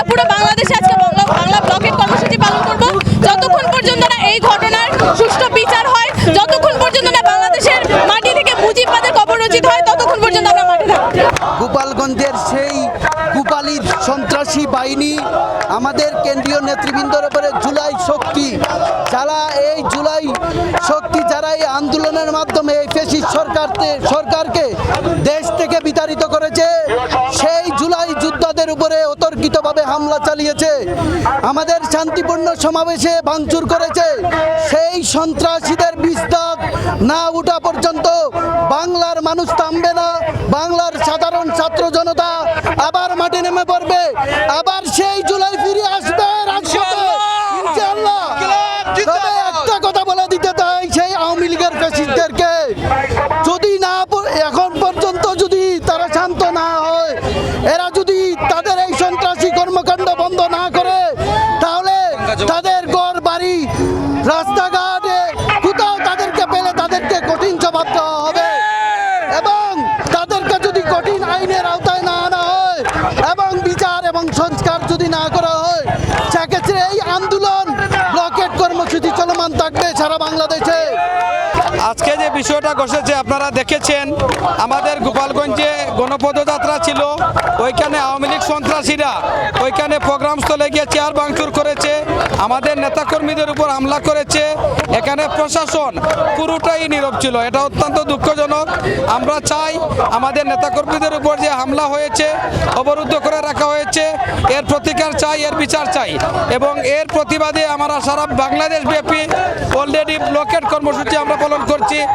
পুরো বাংলাদেশে আজকে বাংলা ব্লকেট কর্মসূচি পালন করব যতক্ষণ পর্যন্ত না এই ঘটনার সুষ্ঠু বিচার হয়, যতক্ষণ পর্যন্ত না বাংলাদেশের মাটি থেকে মুজিববাদের কবর রচিত হয়, ততক্ষণ পর্যন্ত আমরা মাঠে থাকব। গোপালগঞ্জের সেই কুপালি সন্ত্রাসী বাহিনী আমাদের কেন্দ্রীয় নেতৃবৃন্দর উপরে জুলাই শক্তি, যারা এই জুলাই শক্তি যারা এই আন্দোলনের মাধ্যমে এই ফ্যাসিস্ট সরকারকে দেশ থেকে বিতাড়িত করেছে, সেই জুলাই যোদ্ধাদের উপরে অতর্কিতভাবে হামলা চালিয়েছে, আমাদের শান্তিপূর্ণ সমাবেশে ভাঙচুর করেছে। সেই সন্ত্রাসীদের বিস্তার না ওঠা পর্যন্ত বাংলার মানুষ থামবে না। বাংলার সাধারণ ছাত্র জনতা আবার মাঠে নেমে পড়বে, আবার সেই জুলাই ফিরে আসবে রাজপথে ইনশাআল্লাহ। তবে একটা কথা বলে দিতে চাই সেই আওয়ামী লীগের ফ্যাসিস্টদেরকে, যদি না এখন পর্যন্ত যদি তারা শান্ত না হয়, এরা যদি তাদের এই সন্ত্রাসী কর্মকাণ্ড বন্ধ না করে, তাহলে তাদের ঘর বাড়ি রাস্তাঘাটে কোথাও তাদেরকে পেলে তাদেরকে কঠিন জবাব দেওয়া হবে এবং তাদেরকে যদি কঠিন আইনের আওতায় না আনা হয় এবং বিচার এবং সংস্কার যদি না করা হয়, সেক্ষেত্রে এই আন্দোলন ব্লকেট কর্মসূচি চলমান থাকবে সারা বাংলাদেশে। আজকে যে বিষয়টা ঘটেছে আপনারা দেখেছেন, আমাদের গোপালগঞ্জে গণপদযাত্রা ছিল, ওইখানে আওয়ামী লীগ সন্ত্রাসীরা ওইখানে প্রোগ্রাম স্থলে গিয়ে চেয়ার ভাঙচুর করেছে, আমাদের নেতাকর্মীদের উপর হামলা করেছে। এখানে প্রশাসন পুরোটাই নীরব ছিল, এটা অত্যন্ত দুঃখজনক। আমরা চাই আমাদের নেতাকর্মীদের উপর যে হামলা হয়েছে, অবরুদ্ধ করে রাখা হয়েছে, এর প্রতিকার চাই, এর বিচার চাই এবং এর প্রতিবাদে আমরা সারা বাংলাদেশ ব্যাপী অলরেডি ব্লকেট কর্মসূচি আমরা পালন করছি।